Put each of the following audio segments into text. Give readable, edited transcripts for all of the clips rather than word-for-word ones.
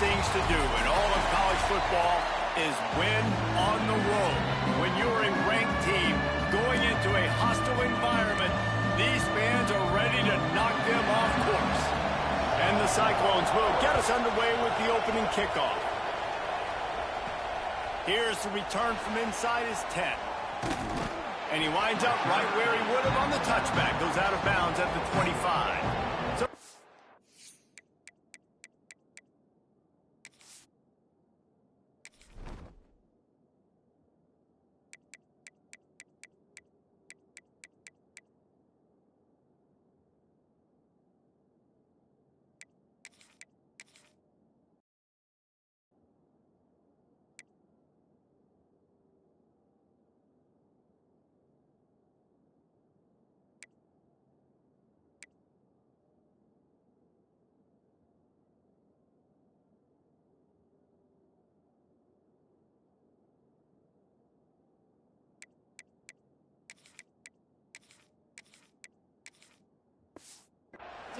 things to do in all of college football is win on the road. When you're a ranked team going into a hostile environment, these fans are ready to knock them off course. And the Cyclones will get us underway with the opening kickoff. Here's the return from inside his 10. And he winds up right where he would have on the touchback. Goes out of bounds at the 25. So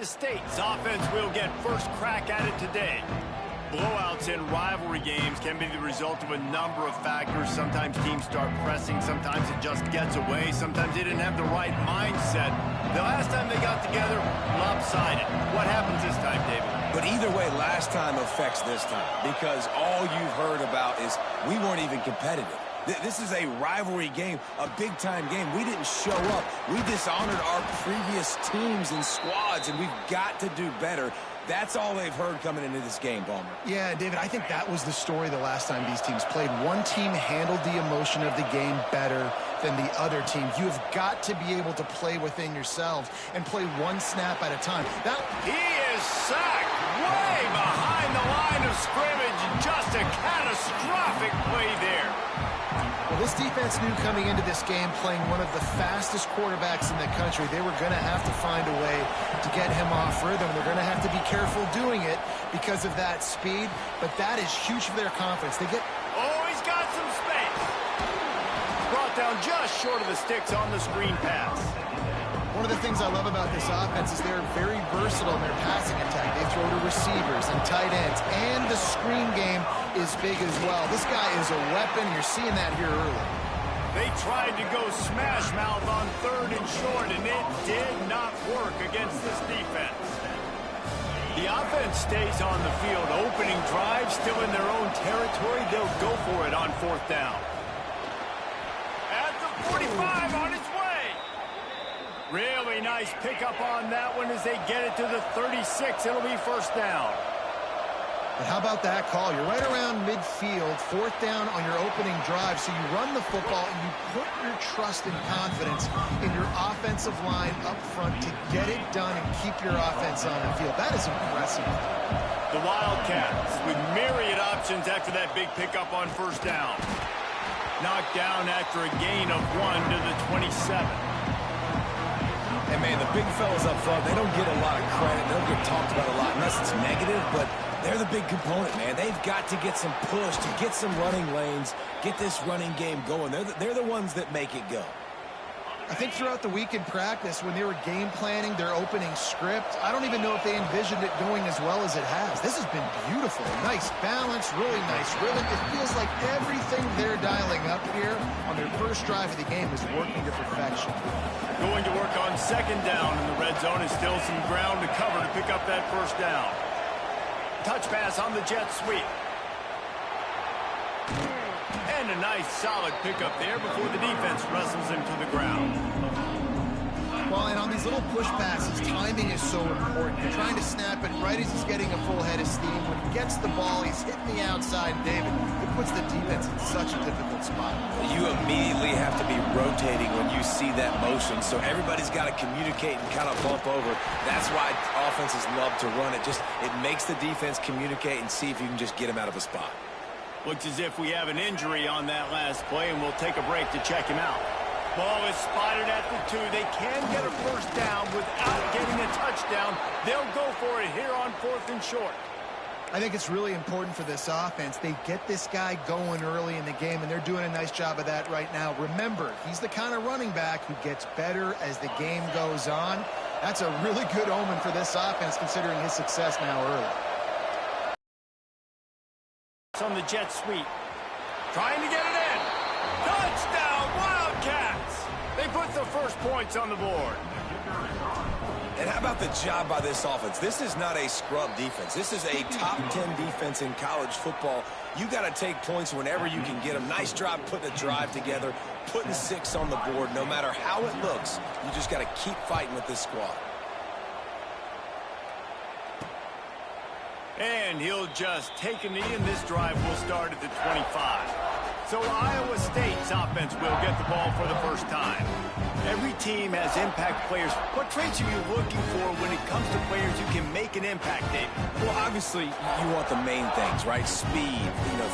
the State's offense will get first crack at it today. Blowouts in rivalry games can be the result of a number of factors. Sometimes teams start pressing. Sometimes it just gets away. Sometimes they didn't have the right mindset. The last time they got together, lopsided. What happens this time, David? But either way, last time affects this time because all you've heard about is we weren't even competitive. This is a rivalry game, a big-time game. We didn't show up. We dishonored our previous teams and squads, and we've got to do better. That's all they've heard coming into this game, Ballmer. Yeah, David, I think that was the story the last time these teams played. One team handled the emotion of the game better than the other team. You have got to be able to play within yourselves and play one snap at a time. He is sacked way behind the line of scrimmage. Just a catastrophic play there. Well, this defense knew coming into this game, playing one of the fastest quarterbacks in the country, they were going to have to find a way to get him off rhythm. They're going to have to be careful doing it because of that speed, but that is huge for their confidence. Oh, he's got some space. Brought down just short of the sticks on the screen pass. One of the things I love about this offense is they're very versatile in their passing attack. They throw to receivers and tight ends, and the screen game is big as well. This guy is a weapon. You're seeing that here early. They tried to go smash mouth on 3rd and short, and it did not work against this defense. The offense stays on the field. Opening drive, still in their own territory. They'll go for it on 4th down. At the 45 on its way. Really nice pickup on that one as they get it to the 36. It'll be 1st down. But how about that call? You're right around midfield, 4th down on your opening drive. So you run the football and you put your trust and confidence in your offensive line up front to get it done and keep your offense on the field. That is impressive. The Wildcats with myriad options after that big pickup on 1st down. Knocked down after a gain of 1 to the 27. And, man, the big fellas up front, they don't get a lot of credit. They don't get talked about a lot unless it's negative, but they're the big component, man. They've got to get some push, to get some running lanes, get this running game going. They're the ones that make it go. I think throughout the week in practice, when they were game planning their opening script, I don't even know if they envisioned it going as well as it has. This has been beautiful. Nice balance, really nice rhythm. It feels like everything they're dialing up here on their first drive of the game is working to perfection. Going to work on 2nd down in the red zone, is still some ground to cover to pick up that 1st down. Touch pass on the jet sweep. And a nice solid pickup there before the defense wrestles him to the ground. Well, and on these little push passes, timing is so important. You're trying to snap it right as he's getting a full head of steam. When he gets the ball, he's hitting the outside. David, it puts the defense in such a difficult spot. You immediately have to be rotating when you see that motion, so everybody's got to communicate and kind of bump over. That's why offenses love to run it. It makes the defense communicate and see if you can just get him out of a spot. Looks as if we have an injury on that last play, and we'll take a break to check him out. Ball is spotted at the 2. They can get a 1st down without getting a touchdown. They'll go for it here on 4th and short. I think it's really important for this offense. They get this guy going early in the game, and they're doing a nice job of that right now. Remember, he's the kind of running back who gets better as the game goes on. That's a really good omen for this offense, considering his success now early. pass on the jet sweep. Trying to get it in. Touchdown, Wildcats! They put the first points on the board. And how about the job by this offense? This is not a scrub defense. This is a top 10 defense in college football. You got to take points whenever you can get them. Nice job putting a drive together, putting 6 on the board. No matter how it looks, you just got to keep fighting with this squad. And he'll just take a knee, and this drive will start at the 25. So Iowa State's offense will get the ball for the first time. Every team has impact players. What traits are you looking for when it comes to players who can make an impact, Dave? Well, obviously, you want the main things, right? Speed,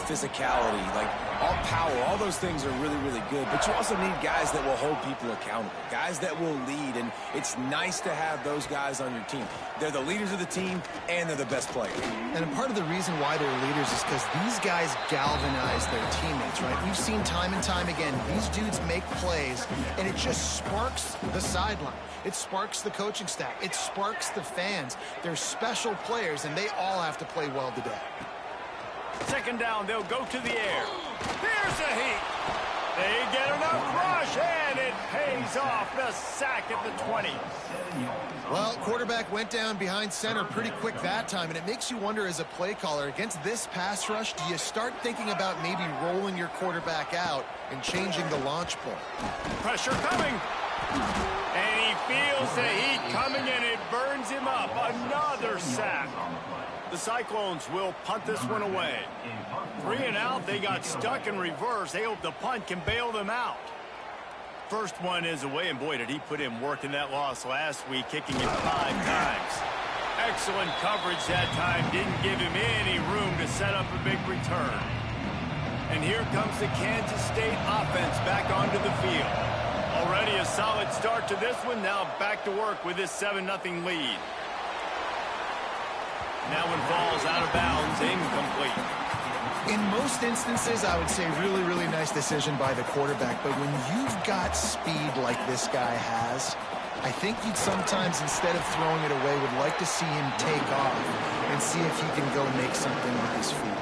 physicality, like all power, all those things are really, really good. But you also need guys that will hold people accountable, guys that will lead, and it's nice to have those guys on your team. They're the leaders of the team, and they're the best players. And a part of the reason why they're leaders is because these guys galvanize their teammates, right? We've seen time and time again, these dudes make plays, and it just sparks the sideline. It sparks the coaching staff. It sparks the fans. They're special players, and they all have to play well today. Second down, they'll go to the air. Here's a heat. They get enough rush, and it pays off. The sack at the 20. Well, quarterback went down behind center pretty quick that time, and it makes you wonder as a play caller, against this pass rush, do you start thinking about maybe rolling your quarterback out and changing the launch point? Pressure coming. And he feels the heat coming, and it burns him up. Another sack. The Cyclones will punt this one away. 3 and out. They got stuck in reverse. They hope the punt can bail them out. First one is away, and boy, did he put in work in that loss last week, kicking it 5 times. Excellent coverage that time. Didn't give him any room to set up a big return. And here comes the Kansas State offense back onto the field. Already a solid start to this one. Now back to work with this 7-0 lead. That one falls out of bounds, incomplete. In most instances, I would say really, really nice decision by the quarterback. But when you've got speed like this guy has, I think you'd sometimes, instead of throwing it away, would like to see him take off and see if he can go make something with his feet.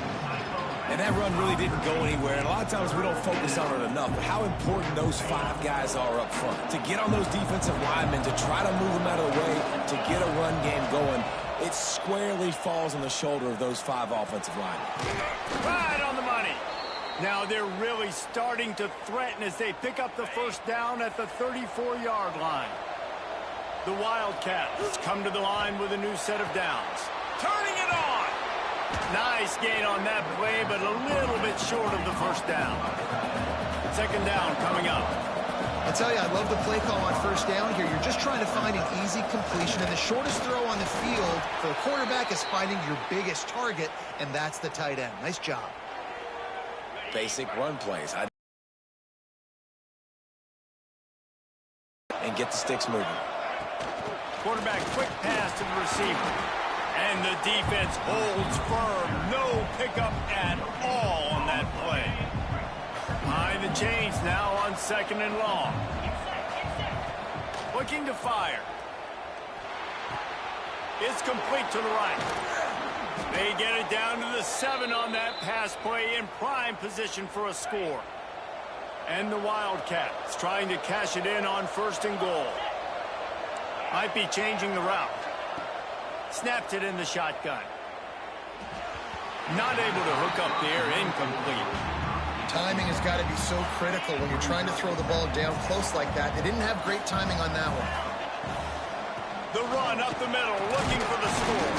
And that run really didn't go anywhere. And a lot of times we don't focus on it enough. But how important those 5 guys are up front. To get on those defensive linemen, to try to move them out of the way, to get a run game going. It squarely falls on the shoulder of those 5 offensive linemen. Right on the money. Now they're really starting to threaten as they pick up the first down at the 34-yard line. The Wildcats come to the line with a new set of downs. Turning it on. Nice gain on that play, but a little bit short of the first down. Second down coming up. I tell you, I love the play call on first down here. You're just trying to find an easy completion, and the shortest throw on the field for the quarterback is finding your biggest target, and that's the tight end. Nice job. Basic run plays. And get the sticks moving. Quarterback quick pass to the receiver. And the defense holds firm. No pickup at all on that play. Behind the chains now on 2nd and long. Looking to fire. It's complete to the right. They get it down to the 7 on that pass play, in prime position for a score. And the Wildcats trying to cash it in on 1st and goal. Might be changing the route. Snapped it in the shotgun. Not able to hook up there, incomplete. Timing has got to be so critical when you're trying to throw the ball down close like that. They didn't have great timing on that one. The run up the middle, looking for the score.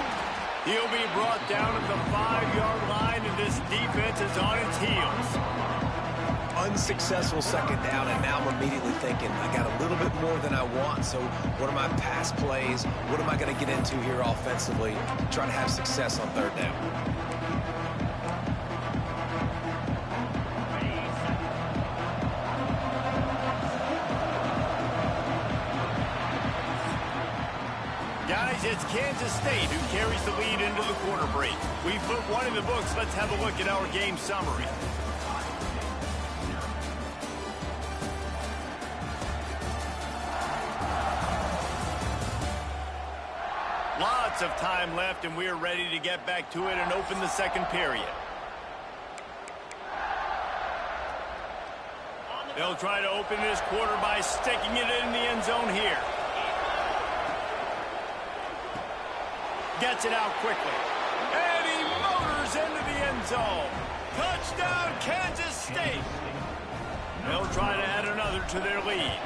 He'll be brought down at the 5-yard line, and this defense is on its heels. Unsuccessful second down, and now I'm immediately thinking, I got a little bit more than I want, so what are my pass plays? What am I going to get into here offensively to try to have success on 3rd down? Guys, it's Kansas State who carries the lead into the quarter break. We've put one in the books. Let's have a look at our game summary. Lots of time left, and we're ready to get back to it and open the 2nd period. They'll try to open this quarter by sticking it in the end zone here. Gets it out quickly. And he motors into the end zone. Touchdown, Kansas State. They'll try to add another to their lead.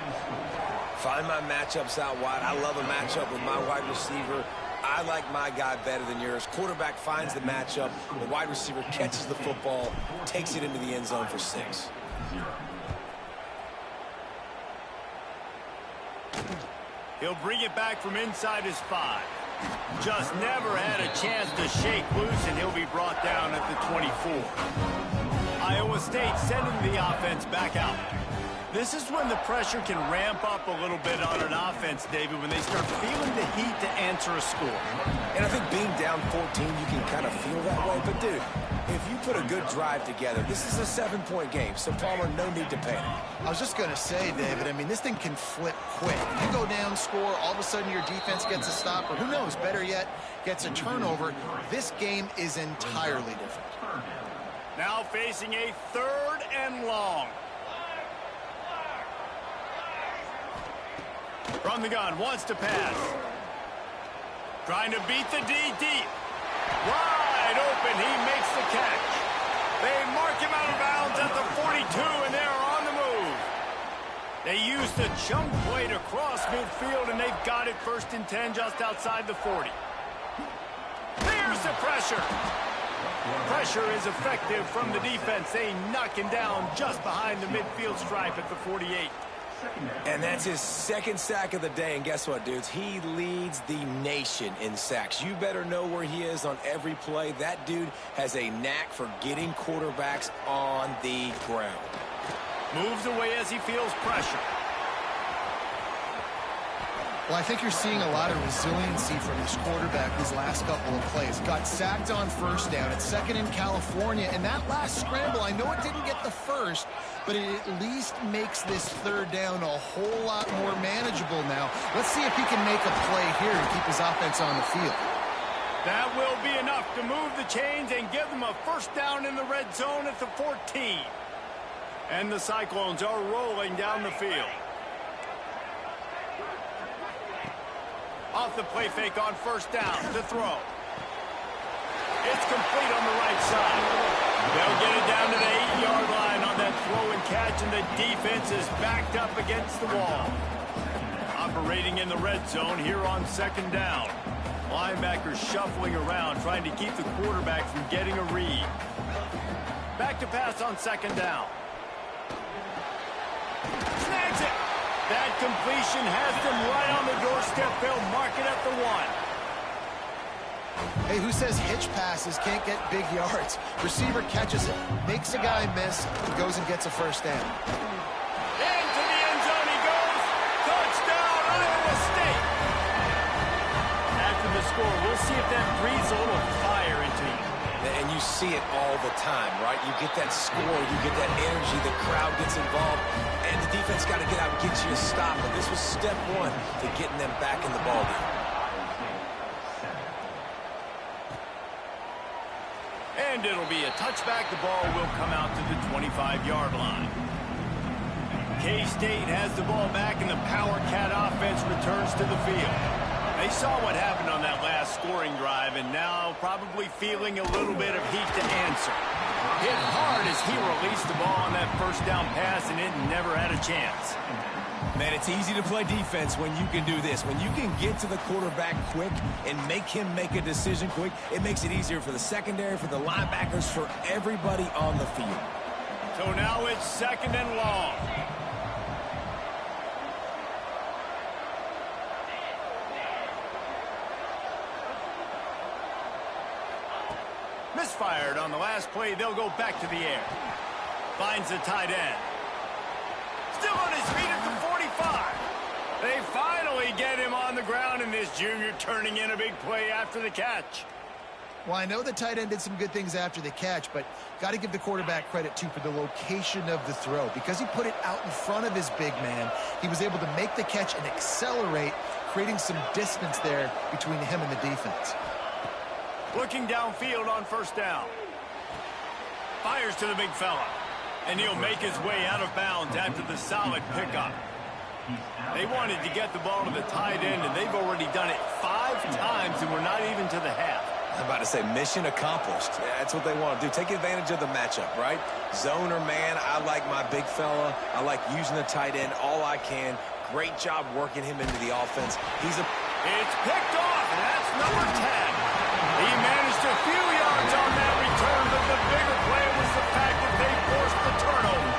Find my matchups out wide. I love a matchup with my wide receiver. I like my guy better than yours. Quarterback finds the matchup. The wide receiver catches the football, takes it into the end zone for 6. He'll bring it back from inside his 5. Just never had a chance to shake loose, and he'll be brought down at the 24. Iowa State sending the offense back out. This is when the pressure can ramp up a little bit on an offense, David, when they start feeling the heat to answer a score. And I think being down 14, you can kind of feel that way. But, dude, if you put a good drive together, this is a 7-point game, so Palmer, no need to panic. I was just going to say, David, I mean, this thing can flip quick. You go down, score, all of a sudden your defense gets a stop, or who knows, better yet, gets a turnover. This game is entirely different. Now facing a 3rd and long. From the gun, wants to pass. Trying to beat the D deep. Wide open, he makes the catch. They mark him out of bounds at the 42, and they're on the move. They used the chunk play to cross midfield, and they've got it 1st and 10 just outside the 40. There's the pressure. Pressure is effective from the defense. They knock him down just behind the midfield stripe at the 48. And that's his 2nd sack of the day. And guess what, dudes? He leads the nation in sacks. You better know where he is on every play. That dude has a knack for getting quarterbacks on the ground. Moves away as he feels pressure. Well, I think you're seeing a lot of resiliency from this quarterback these last couple of plays. Got sacked on 1st down. It's 2nd in California. And that last scramble, I know it didn't get the 1st, but it at least makes this 3rd down a whole lot more manageable now. Let's see if he can make a play here and keep his offense on the field. That will be enough to move the chains and give them a 1st down in the red zone at the 14. And the Cyclones are rolling down the field. Off the play fake on 1st down to throw. It's complete on the right side. They'll get it down to the 8-yard line on that throw and catch, and the defense is backed up against the wall. Operating in the red zone here on 2nd down. Linebackers shuffling around, trying to keep the quarterback from getting a read. Back to pass on 2nd down. Snags it. That completion has them right on the doorstep. They'll mark it at the 1. Hey, who says hitch passes can't get big yards? Receiver catches it, makes a guy miss, goes and gets a 1st down. Into the end zone he goes. Touchdown, Iowa State. After the score, we'll see if that breathes a little fire into you. And you see it all the time, right? You get that score, you get that energy, the crowd gets involved, and the defense got to get out and get you a stop. But this was step 1 to getting them back in the ballgame. And it'll be a touchback. The ball will come out to the 25-yard line. K-State has the ball back, and the Power Cat offense returns to the field. They saw what happened on that last scoring drive, and now probably feeling a little bit of heat to answer. Hit hard as he released the ball on that 1st down pass, and it never had a chance. Man, it's easy to play defense when you can do this. When you can get to the quarterback quick and make him make a decision quick, it makes it easier for the secondary, for the linebackers, for everybody on the field. So now it's 2nd and long. Misfired on the last play. They'll go back to the air. Finds the tight end. Still on his feet at the 45. They finally get him on the ground, and this junior turning in a big play after the catch. Well, I know the tight end did some good things after the catch, but got to give the quarterback credit, too, for the location of the throw. Because he put it out in front of his big man, he was able to make the catch and accelerate, creating some distance there between him and the defense. Looking downfield on 1st down. Fires to the big fella. And he'll make his way out of bounds after the solid pickup. They wanted to get the ball to the tight end, and they've already done it 5 times, and we're not even to the half. I'm about to say mission accomplished. That's what they want to do. Take advantage of the matchup, right? Zone or man, I like my big fella. I like using the tight end all I can. Great job working him into the offense. It's picked off, and that's number 10. He managed a few yards on that return, but the bigger play was the fact that they forced the turnover.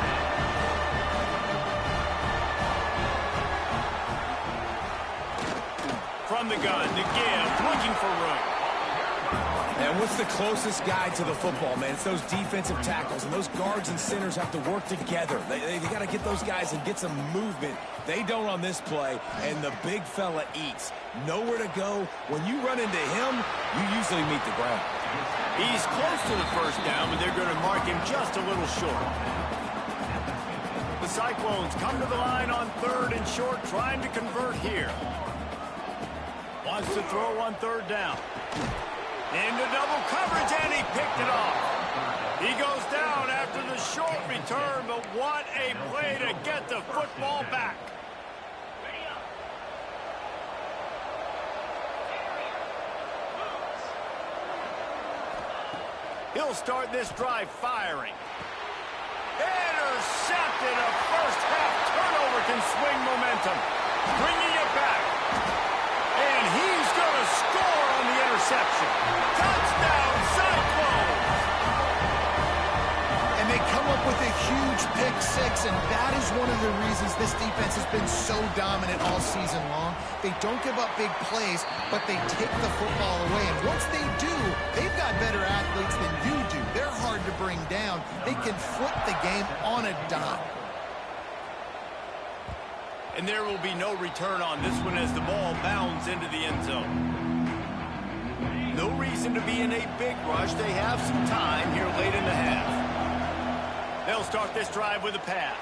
From the gun, to give, looking for room. And what's the closest guy to the football, man? It's those defensive tackles, and those guards and centers have to work together. They got to get those guys and get some movement. They don't on this play, and the big fella eats. Nowhere to go. When you run into him, you usually meet the ground. He's close to the first down, but they're going to mark him just a little short. The Cyclones come to the line on 3rd and short, trying to convert here. Wants to throw on 3rd down. Into double coverage, and he picked it off. He goes down after the short return, but what a play to get the football back. He'll start this drive firing. Intercepted. A first-half turnover can swing momentum. Bringing it back. And he's going to score on the interception. Touchdown, Cyclones! And they come up with a huge pick six, and that is one of the reasons this defense has been so dominant all season long. They don't give up big plays, but they take the football away. And once they do, they've got better athletes than you do. They're hard to bring down. They can flip the game on a dime. And there will be no return on this one as the ball bounds into the end zone. No reason to be in a big rush. They have some time here late in the half. They'll start this drive with a pass.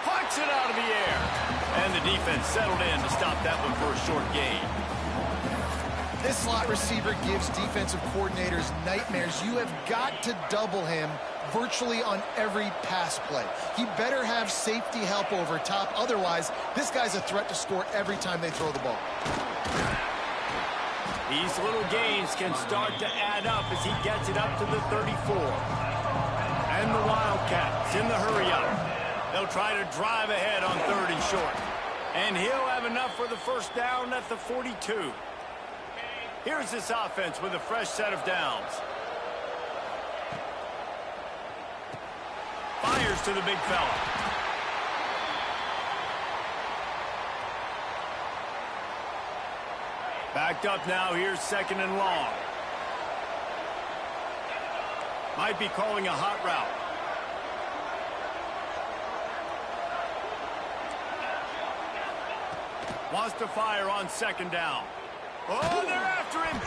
Parks it out of the air. And the defense settled in to stop that one for a short gain. This slot receiver gives defensive coordinators nightmares. You have got to double him virtually on every pass play. He better have safety help over top. Otherwise, this guy's a threat to score every time they throw the ball. These little gains can start to add up as he gets it up to the 34. And the Wildcats in the hurry-up. They'll try to drive ahead on 3rd and short. And he'll have enough for the first down at the 42. Here's this offense with a fresh set of downs. Fires to the big fella. Backed up now. Here's 2nd and long. Might be calling a hot route. Wants to fire on 2nd down. Oh, they're after him.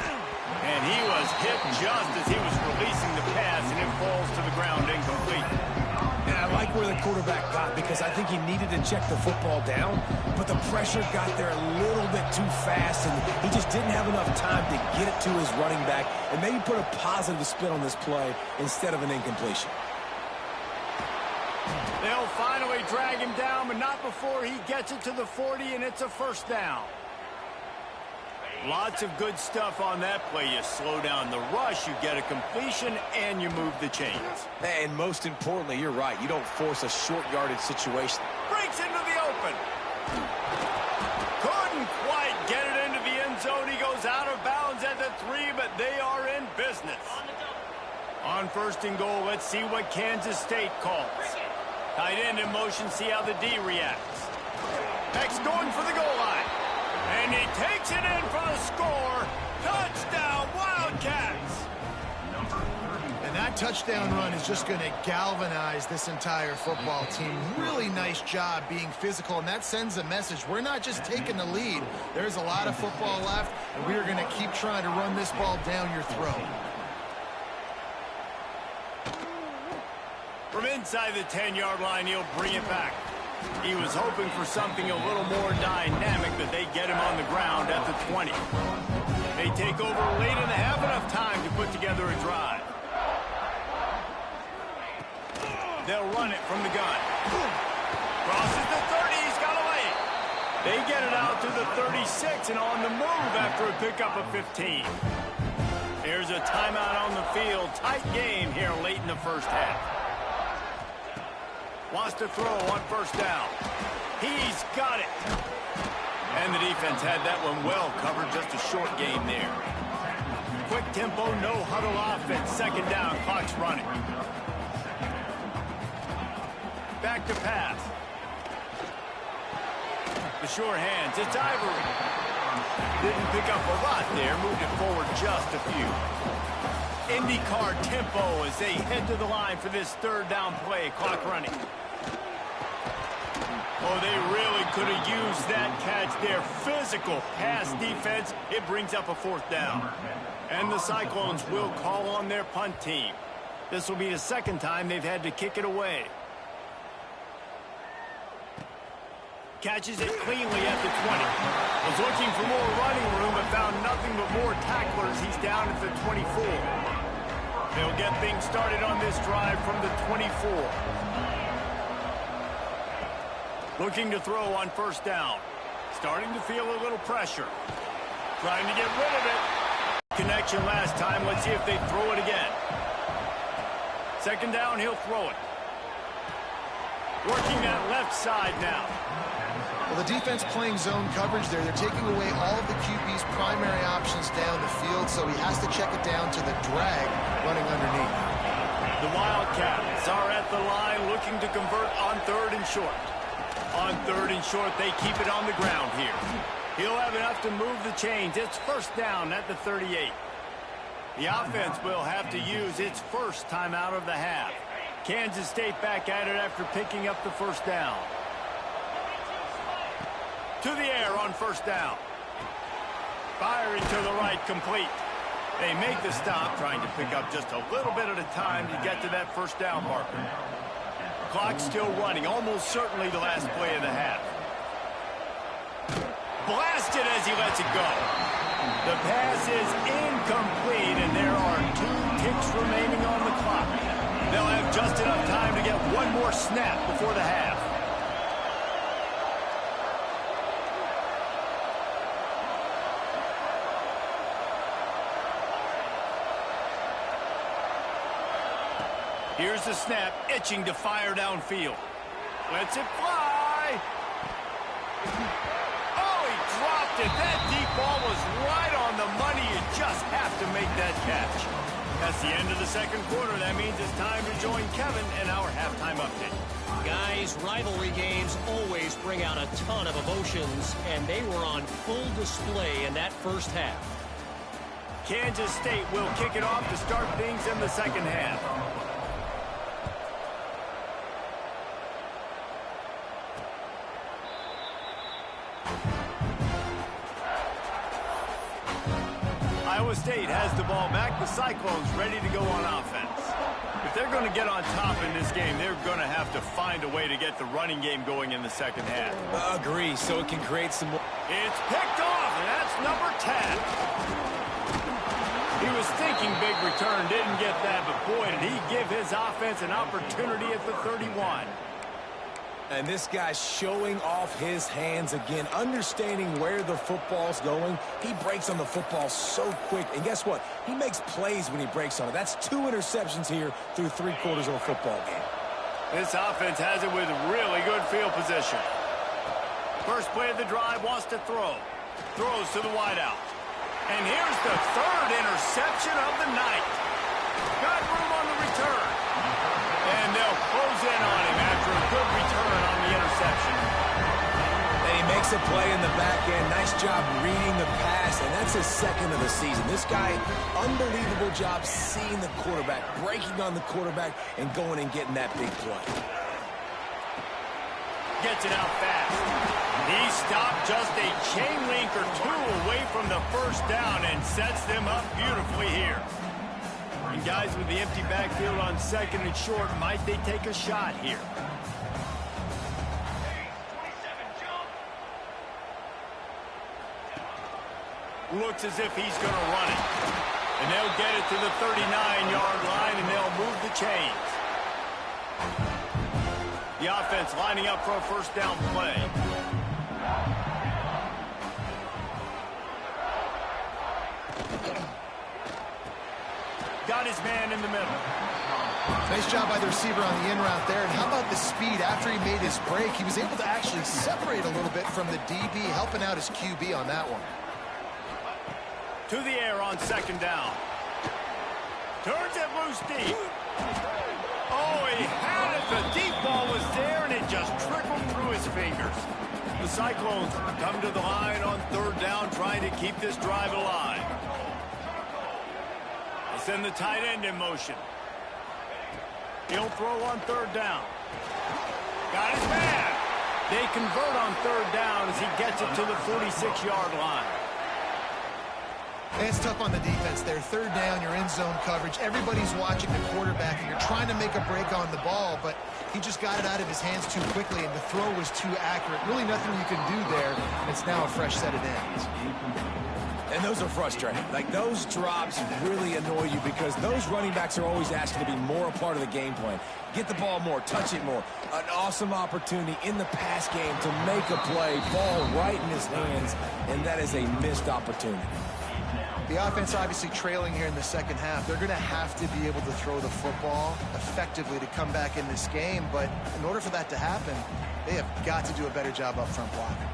And he was hit just as he was releasing the pass, and it falls to the ground incomplete. And I like where the quarterback got because I think he needed to check the football down, but the pressure got there a little bit too fast, and he just didn't have enough time to get it to his running back and maybe put a positive spin on this play instead of an incompletion. They'll finally drag him down, but not before he gets it to the 40, and it's a first down. Lots of good stuff on that play. You slow down the rush, you get a completion, and you move the chains. And most importantly, you're right. You don't force a short yardage situation. Breaks into the open. Couldn't quite get it into the end zone. He goes out of bounds at the 3, but they are in business. On 1st and goal, let's see what Kansas State calls. Tight end in motion, see how the D reacts. Next going for the goal line. And he takes it in for the score. Touchdown, Wildcats! And that touchdown run is just going to galvanize this entire football team. Really nice job being physical, and that sends a message. We're not just taking the lead. There's a lot of football left, and we are going to keep trying to run this ball down your throat. From inside the 10-yard line, he'll bring it back. He was hoping for something a little more dynamic, but they get him on the ground at the 20. They take over late in the half, enough time to put together a drive. They'll run it from the gun. Crosses the 30. He's got away. They get it out to the 36 and on the move after a pickup of 15. Here's a timeout on the field. Tight game here late in the first half. Wants to throw on first down. He's got it. And the defense had that one well covered. Just a short game there. Quick tempo, no huddle offense. Second down, clock's running. Back to pass. The sure hands, it's Ivory. Didn't pick up a lot there, moved it forward just a few. IndyCar tempo as they head to the line for this third down play. Clock running. Oh, they really could have used that catch there. Physical pass defense. It brings up a fourth down. And the Cyclones will call on their punt team. This will be the second time they've had to kick it away. Catches it cleanly at the 20. Was looking for more running room but found nothing but more tacklers. He's down at the 24. They'll get things started on this drive from the 24. Looking to throw on first down. Starting to feel a little pressure. Trying to get rid of it. Connection last time. Let's see if they throw it again. Second down, he'll throw it. Working that left side now. Well, the defense playing zone coverage there. They're taking away all of the QB's primary options down the field, so he has to check it down to the drag running underneath. The Wildcats are at the line looking to convert on third and short. On third and short, they keep it on the ground here. He'll have enough to move the chains. It's first down at the 38. The offense will have to use its first timeout of the half. Kansas State back at it after picking up the first down. To the air on first down. Firing to the right, complete. They make the stop, trying to pick up just a little bit at a time to get to that first down marker. Clock still running, almost certainly the last play of the half. Blasted as he lets it go. The pass is incomplete, and there are 2 ticks remaining on the clock. They'll have just enough time to get one more snap before the half. Here's the snap, itching to fire downfield. Lets it fly. Oh, he dropped it. That deep ball was right on the money. You just have to make that catch. That's the end of the second quarter. That means it's time to join Kevin and our halftime update. Guys, rivalry games always bring out a ton of emotions, and they were on full display in that first half. Kansas State will kick it off to start things in the second half. Iowa State has the ball back. The Cyclones ready to go on offense. If they're going to get on top in this game, they're going to have to find a way to get the running game going in the second half. Agree, so it can create some more. It's picked off, and that's number 10. He was thinking big return, didn't get that, but boy, did he give his offense an opportunity at the 31. And this guy's showing off his hands again, understanding where the football's going. He breaks on the football so quick. And guess what? He makes plays when he breaks on it. That's 2 interceptions here through 3 quarters of a football game. This offense has it with really good field position. First play of the drive, wants to throw. Throws to the wideout. And here's the 3rd interception of the night. Got room on the return. And they'll close in on him after a good return on the interception. And he makes a play in the back end. Nice job reading the pass, and that's his 2nd of the season. This guy, unbelievable job seeing the quarterback, breaking on the quarterback, and going and getting that big play. Gets it out fast. He stopped just a chain link or 2 away from the first down and sets them up beautifully here. And guys with the empty backfield on 2nd and short, might they take a shot here? Looks as if he's going to run it. And they'll get it to the 39-yard line, and they'll move the chains. The offense lining up for a first down play. Got his man in the middle. Nice job by the receiver on the in route there. And how about the speed? After he made his break, he was able to actually separate a little bit from the DB, helping out his QB on that one. To the air on second down. Turns it loose deep. Oh, he had it. The deep ball was there, and it just trickled through his fingers. The Cyclones come to the line on third down, trying to keep this drive alive. They send the tight end in motion. He'll throw on third down. Got his man. They convert on third down as he gets it to the 46-yard line. It's tough on the defense there. Third down, you're in zone coverage. Everybody's watching the quarterback, and you're trying to make a break on the ball, but he just got it out of his hands too quickly, and the throw was too accurate. Really nothing you can do there, and it's now a fresh set of downs. And those are frustrating. Like, those drops really annoy you because those running backs are always asking to be more a part of the game plan. Get the ball more, touch it more. An awesome opportunity in the pass game to make a play, ball right in his hands, and that is a missed opportunity. The offense obviously trailing here in the second half. They're going to have to be able to throw the football effectively to come back in this game, but in order for that to happen, they have got to do a better job up front blocking.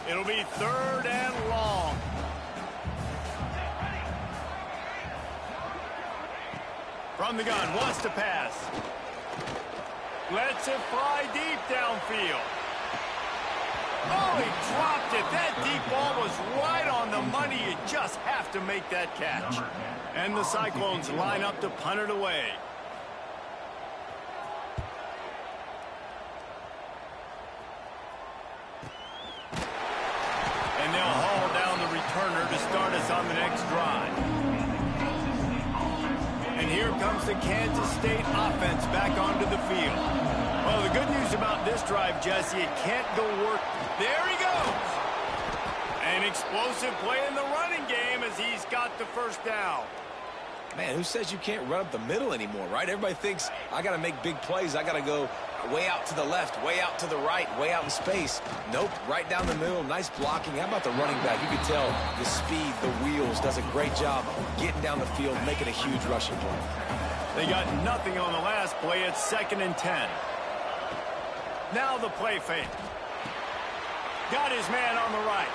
It'll be third and long. From the gun, wants to pass. Lets it fly deep downfield. Oh, he dropped it. That deep ball was right on the money. You just have to make that catch. And the Cyclones line up to punt it away. And they'll haul down the returner to start us on the next drive. And here comes the Kansas State offense back onto the field. Well, the good news about this drive, Jesse, it can't go worse. There he goes. An explosive play in the running game as he's got the first down. Man, who says you can't run up the middle anymore, right? Everybody thinks I got to make big plays. I got to go way out to the left, way out to the right, way out in space. Nope, right down the middle. Nice blocking. How about the running back? You can tell the speed, the wheels, does a great job getting down the field, making a huge rushing play. They got nothing on the last play. It's 2nd and 10. Now the play fake. Got his man on the right.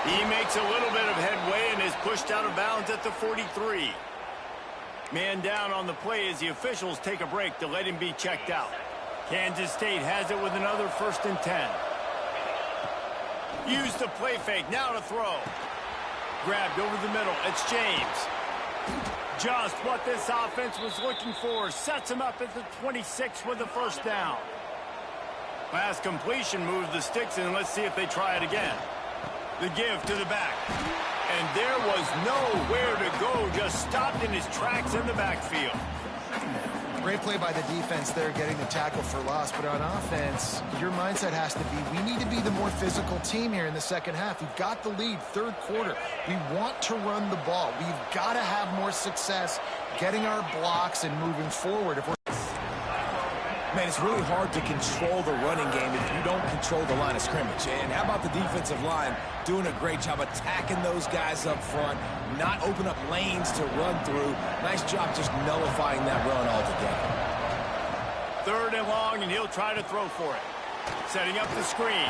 He makes a little bit of headway and is pushed out of bounds at the 43. Man down on the play as the officials take a break to let him be checked out. Kansas State has it with another 1st and 10. Use the play fake. Now to throw. Grabbed over the middle. It's James. Just what this offense was looking for. Sets him up at the 26 with the first down. Last completion moves the sticks in. Let's see if they try it again. The give to the back. And there was nowhere to go. Just stopped in his tracks in the backfield. Great play by the defense there, getting the tackle for loss. But on offense, your mindset has to be, we need to be the more physical team here in the second half. We've got the lead, third quarter. We want to run the ball. We've got to have more success getting our blocks and moving forward. Man, it's really hard to control the running game if you don't control the line of scrimmage. And how about the defensive line doing a great job attacking those guys up front, not open up lanes to run through. Nice job just nullifying that run altogether. 3rd and long, and he'll try to throw for it. Setting up the screen.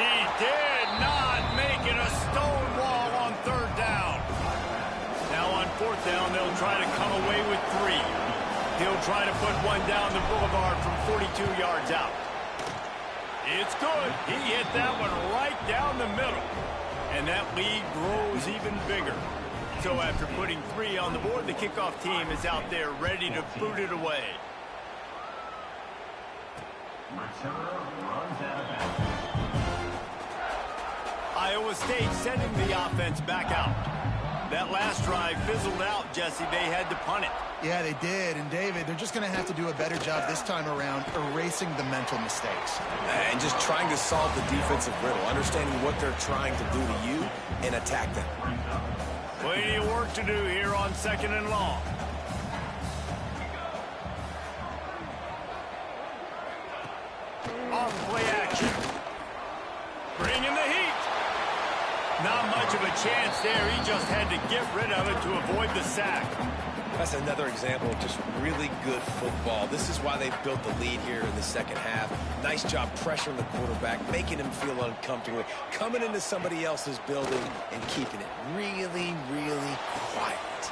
He did not make it. A stone wall on 3rd down. Now on 4th down, they'll try to come away with 3. He'll try to put one down the boulevard from 42 yards out. It's good. He hit that one right down the middle. And that lead grows even bigger. So after putting 3 on the board, the kickoff team is out there ready to boot it away. Iowa State sending the offense back out. That last drive fizzled out, Jesse. They had to punt it. Yeah, they did. And, David, they're just going to have to do a better job this time around erasing the mental mistakes. And just trying to solve the defensive riddle, understanding what they're trying to do to you and attack them. Plenty of work to do here on 2nd and long. On play action. Bringing the heat. Not much of a chance there. He just had to get rid of it to avoid the sack. That's another example of just really good football. This is why they've built the lead here in the second half. Nice job pressuring the quarterback, making him feel uncomfortable, coming into somebody else's building and keeping it really, really quiet.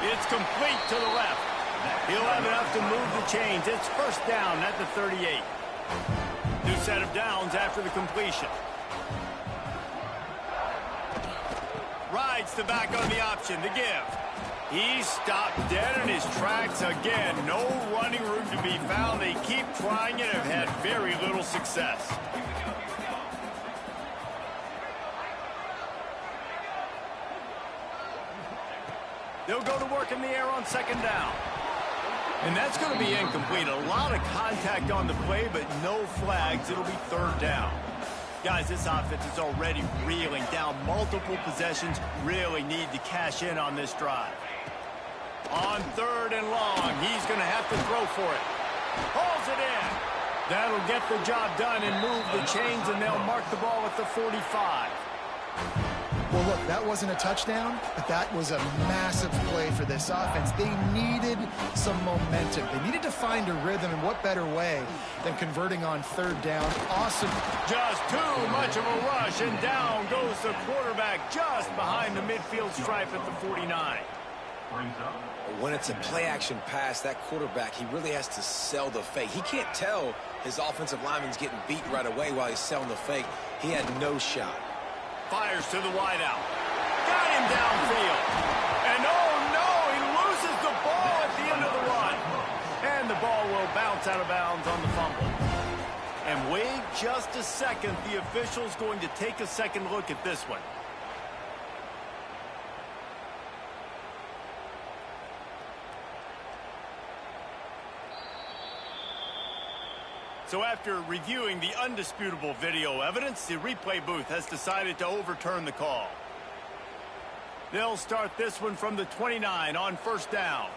It's complete to the left. He'll have enough to move the chains. It's first down at the 38. New set of downs after the completion. Rides the back on the option to give. He stopped dead in his tracks again. No running room to be found. They keep trying it and have had very little success. They'll go to work in the air on second down. And that's going to be incomplete. A lot of contact on the play, but no flags. It'll be third down. Guys, this offense is already reeling down multiple possessions. Really need to cash in on this drive. On third and long, he's going to have to throw for it. Hauls it in. That'll get the job done and move the chains, and they'll mark the ball at the 45. Well, look, that wasn't a touchdown, but that was a massive play for this offense. They needed some momentum. They needed to find a rhythm, and what better way than converting on third down. Awesome. Just too much of a rush, and down goes the quarterback just behind the midfield stripe at the 49. When it's a play-action pass, that quarterback, he really has to sell the fake. He can't tell his offensive lineman's getting beat right away while he's selling the fake. He had no shot. Fires to the wideout. Got him downfield. And oh no, he loses the ball at the end of the run. And the ball will bounce out of bounds on the fumble. And wait just a second. The official's going to take a second look at this one. So after reviewing the undisputable video evidence, the replay booth has decided to overturn the call. They'll start this one from the 29 on first down.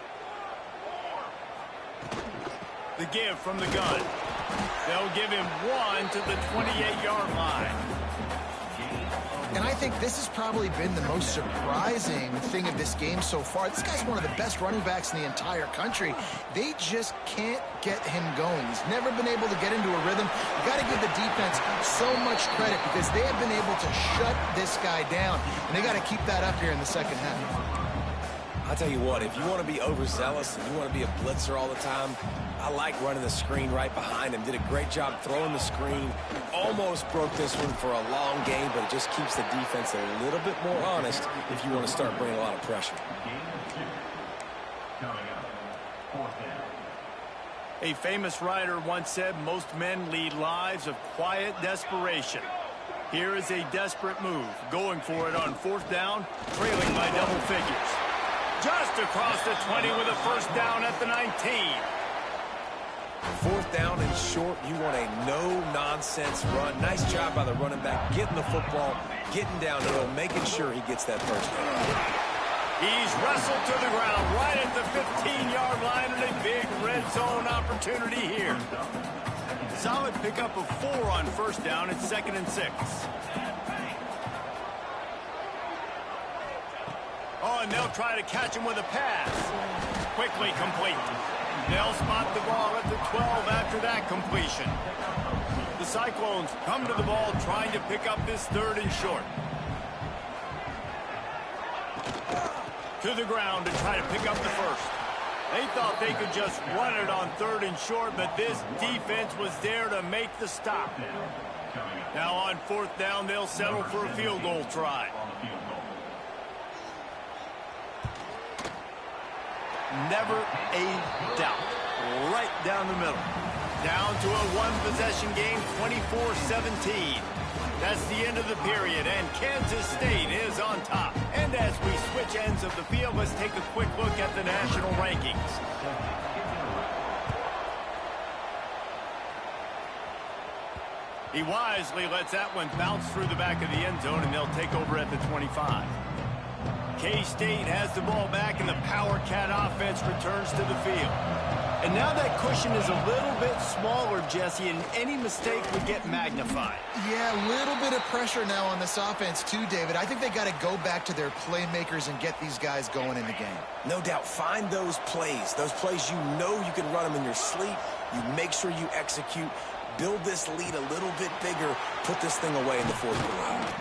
The give from the gun. They'll give him one to the 28-yard line. And I think this has probably been the most surprising thing of this game so far. This guy's one of the best running backs in the entire country. They just can't get him going. He's never been able to get into a rhythm. You've got to give the defense so much credit because they have been able to shut this guy down. And they got to keep that up here in the second half. I'll tell you what, if you want to be overzealous and you want to be a blitzer all the time, I like running the screen right behind him. Did a great job throwing the screen. Almost broke this one for a long game, but it just keeps the defense a little bit more honest if you want to start bringing a lot of pressure. A famous writer once said, most men lead lives of quiet desperation. Here is a desperate move, going for it on fourth down, trailing by double figures. Just across the 20 with a first down at the 19. Fourth down and short, you want a no-nonsense run. Nice job by the running back, getting the football, getting downhill, making sure he gets that first down. He's wrestled to the ground right at the 15-yard line and a big red zone opportunity here. Solid pickup of 4 on first down. It's 2nd and 6. Oh, and they'll try to catch him with a pass. Quickly complete. They'll spot the ball at the 12 after that completion. The Cyclones come to the ball trying to pick up this 3rd and short. To the ground to try to pick up the first. They thought they could just run it on 3rd and short, but this defense was there to make the stop. Now on 4th down, they'll settle for a field goal try. Never a doubt. Right down the middle. Down to a one-possession game, 24-17. That's the end of the period, and Kansas State is on top. And as we switch ends of the field, let's take a quick look at the national rankings. He wisely lets that one bounce through the back of the end zone, and they'll take over at the 25. K-State has the ball back, and the Power Cat offense returns to the field. And now that cushion is a little bit smaller, Jesse, and any mistake would get magnified. Yeah, a little bit of pressure now on this offense too, David. I think they got to go back to their playmakers and get these guys going in the game. No doubt. Find those plays you know you can run them in your sleep. You make sure you execute. Build this lead a little bit bigger. Put this thing away in the fourth quarter.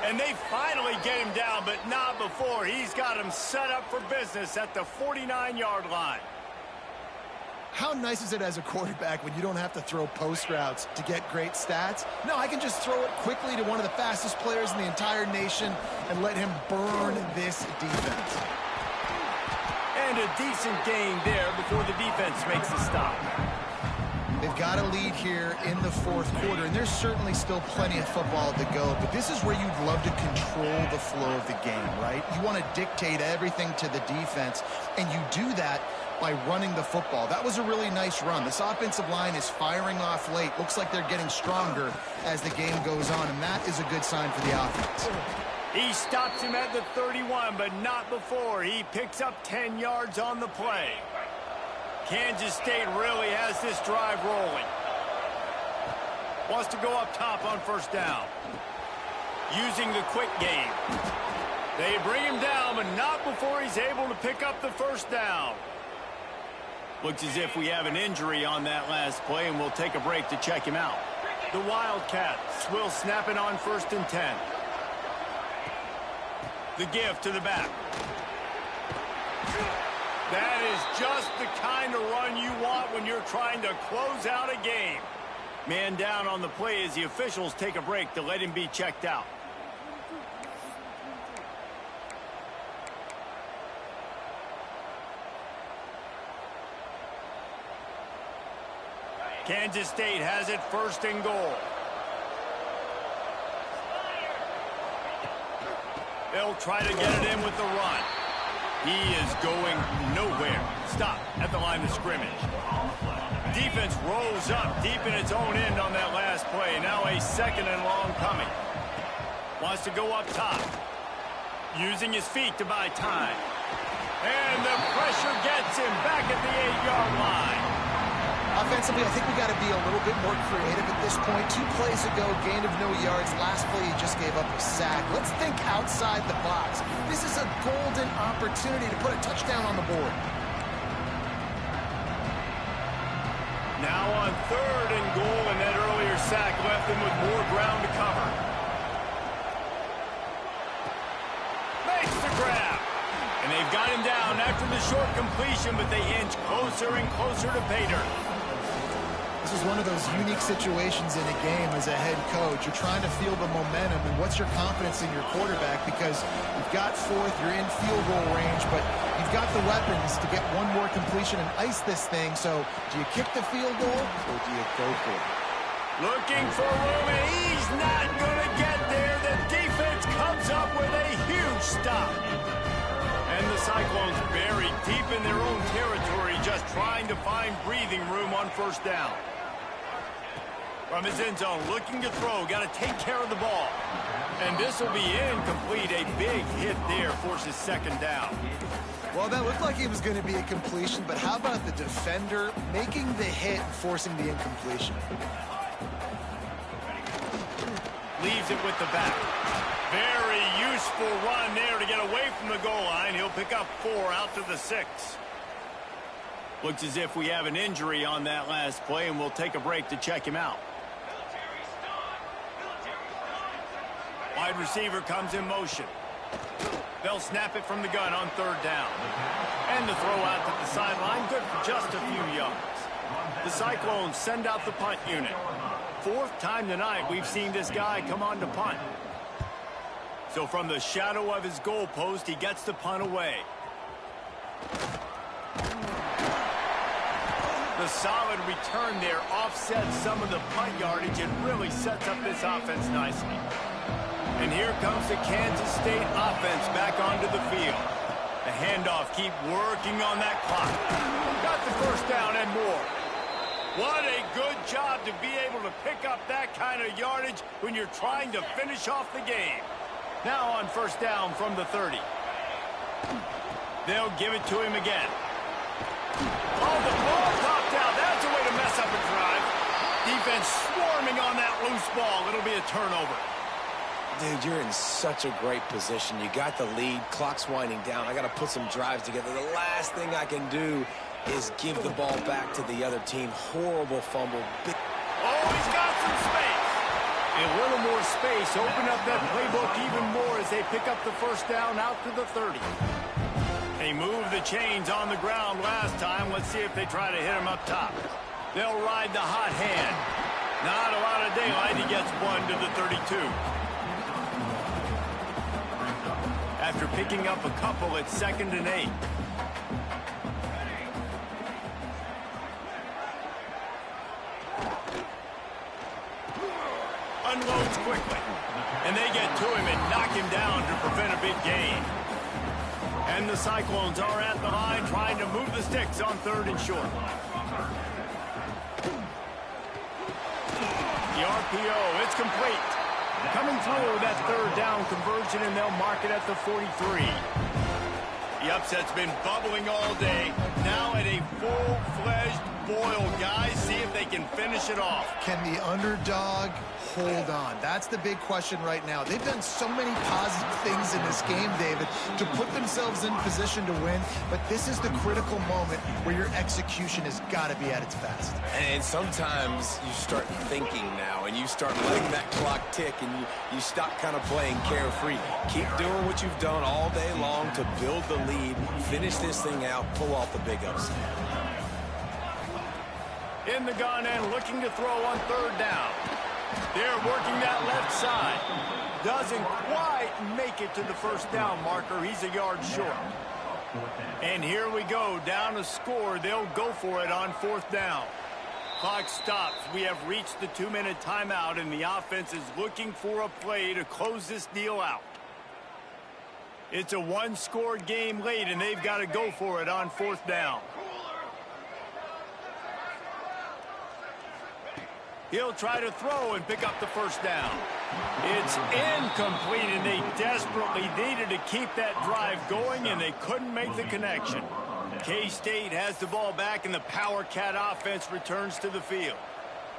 And they finally get him down, but not before. He's got him set up for business at the 49-yard line. How nice is it as a quarterback when you don't have to throw post routes to get great stats? No, I can just throw it quickly to one of the fastest players in the entire nation and let him burn this defense. And a decent gain there before the defense makes a stop. They've got a lead here in the fourth quarter, and there's certainly still plenty of football to go, but this is where you'd love to control the flow of the game, right? You want to dictate everything to the defense, and you do that by running the football. That was a really nice run. This offensive line is firing off late. Looks like they're getting stronger as the game goes on, and that is a good sign for the offense. He stops him at the 31, but not before. He picks up 10 yards on the play. Kansas State really has this drive rolling. Wants to go up top on first down. Using the quick game. They bring him down, but not before he's able to pick up the first down. Looks as if we have an injury on that last play, and we'll take a break to check him out. The Wildcats will snap it on 1st and 10. The give to the back. That is just the kind of run you want when you're trying to close out a game. Man down on the play as the officials take a break to let him be checked out. Kansas State has it 1st and goal. They'll try to get it in with the run. He is going nowhere. Stop at the line of scrimmage. Defense rolls up deep in its own end on that last play. Now a 2nd and long coming. Wants to go up top. Using his feet to buy time. And the pressure gets him back at the 8-yard line. Offensively, I think we got to be a little bit more creative at this point. 2 plays ago, gain of no yards. Last play, he just gave up a sack. Let's think outside the box. This is a golden opportunity to put a touchdown on the board. Now on 3rd and goal, and that earlier sack left him with more ground to cover. Makes the grab. And they've got him down after the short completion, but they inch closer and closer to pay dirt. This is one of those unique situations in a game as a head coach. You're trying to feel the momentum, and what's your confidence in your quarterback? Because you've got 4th, you're in field goal range, but you've got the weapons to get one more completion and ice this thing. So do you kick the field goal, or do you go for it? Looking for room, and he's not going to get there. The defense comes up with a huge stop. And the Cyclones buried deep in their own territory, just trying to find breathing room on 1st down. From his end zone, looking to throw, got to take care of the ball. And this will be incomplete. A big hit there forces 2nd down. Well, that looked like it was going to be a completion, but how about the defender making the hit and forcing the incompletion? Leaves it with the back. Very useful run there to get away from the goal line. He'll pick up 4 out to the 6. Looks as if we have an injury on that last play, and we'll take a break to check him out. Wide receiver comes in motion. They'll snap it from the gun on 3rd down. And the throw out to the sideline, good for just a few yards. The Cyclones send out the punt unit. 4th time tonight we've seen this guy come on to punt. So from the shadow of his goal post, he gets the punt away. The solid return there offsets some of the punt yardage and really sets up this offense nicely. And here comes the Kansas State offense back onto the field. The handoff, keep working on that clock. Got the 1st down and more. What a good job to be able to pick up that kind of yardage when you're trying to finish off the game. Now on 1st down from the 30. They'll give it to him again. Oh, the ball offense swarming on that loose ball. It'll be a turnover. Dude, you're in such a great position. You got the lead. Clock's winding down. I got to put some drives together. The last thing I can do is give the ball back to the other team. Horrible fumble. Oh, he's got some space. A little more space. Open up that playbook even more as they pick up the first down out to the 30. They moved the chains on the ground last time. Let's see if they try to hit him up top. They'll ride the hot hand. Not a lot of daylight. He gets one to the 32. After picking up a couple, it's 2nd and 8. Unloads quickly. And they get to him and knock him down to prevent a big gain. And the Cyclones are at the line trying to move the sticks on 3rd and short. The RPO, it's complete. Coming through that 3rd down conversion, and they'll mark it at the 43. The upset's been bubbling all day. Now at a full-fledged boil, guys. See if they can finish it off. Can the underdog hold on? That's the big question right now. They've done so many positive things in this game, David, to put themselves in position to win, but this is the critical moment where your execution has got to be at its best. And sometimes you start thinking now, and you start letting that clock tick, and you stop kind of playing carefree. Keep doing what you've done all day long to build the lead, finish this thing out, pull off the big upset. In the gun and looking to throw on 3rd down. They're working that left side. Doesn't quite make it to the first down marker. He's a yard short. And here we go. Down a score. They'll go for it on 4th down. Clock stops. We have reached the 2-minute timeout, and the offense is looking for a play to close this deal out. It's a one-score game late, and they've got to go for it on 4th down. He'll try to throw and pick up the first down. It's incomplete, and they desperately needed to keep that drive going, and they couldn't make the connection. K-State has the ball back, and the Power Cat offense returns to the field.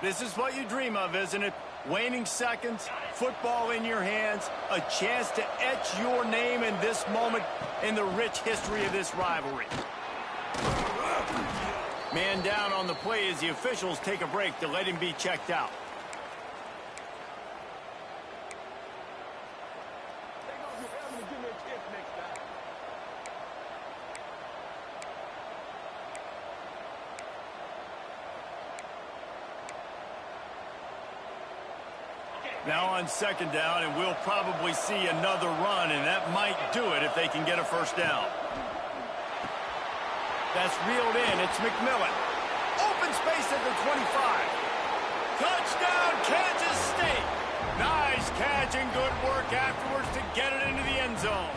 This is what you dream of, isn't it? Waning seconds, football in your hands, a chance to etch your name in this moment in the rich history of this rivalry. Man down on the play as the officials take a break to let him be checked out. Now on 2nd down, and we'll probably see another run, and that might do it if they can get a first down. That's reeled in. It's McMillan. Open space at the 25. Touchdown, Kansas State. Nice catch and good work afterwards to get it into the end zone.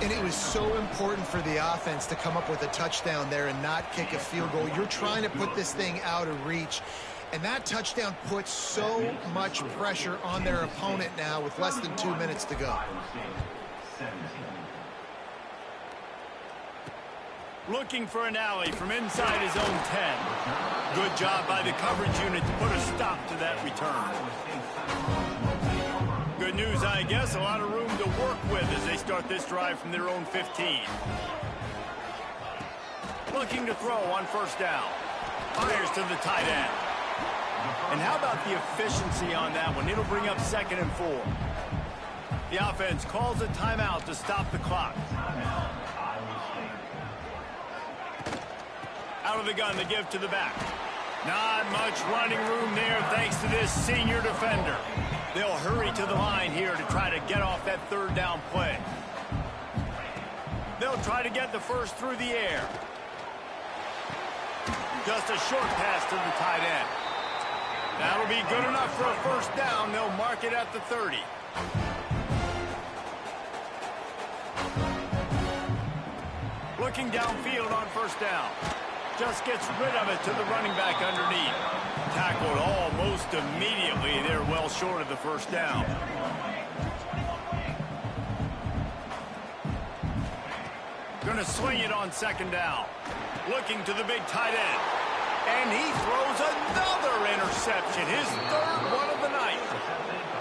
And it was so important for the offense to come up with a touchdown there and not kick a field goal. You're trying to put this thing out of reach. And that touchdown puts so much pressure on their opponent now with less than 2 minutes to go. Looking for an alley from inside his own 10. Good job by the coverage unit to put a stop to that return. Good news, I guess. A lot of room to work with as they start this drive from their own 15. Looking to throw on 1st down. Fires to the tight end. And how about the efficiency on that one? It'll bring up 2nd and 4. The offense calls a timeout to stop the clock. Out of the gun, the give to the back. Not much running room there thanks to this senior defender. They'll hurry to the line here to try to get off that 3rd down play. They'll try to get the first through the air. Just a short pass to the tight end. That'll be good enough for a first down. They'll mark it at the 30. Looking downfield on 1st down. Just gets rid of it to the running back underneath. Tackled almost immediately. They're well short of the first down. Going to swing it on 2nd down. Looking to the big tight end. And he throws another interception, his third one of the night.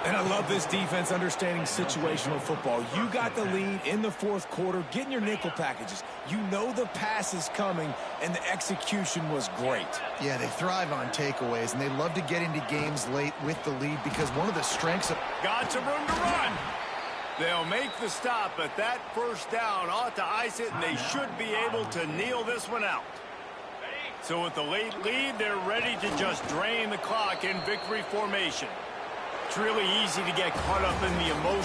And I love this defense understanding situational football. You got the lead in the fourth quarter, getting your nickel packages. You know the pass is coming, and the execution was great. Yeah, they thrive on takeaways, and they love to get into games late with the lead because one of the strengths of... Got some room to run. They'll make the stop, but that first down ought to ice it, and they should be able to kneel this one out. So with the late lead, they're ready to just drain the clock in victory formation. It's really easy to get caught up in the emotion.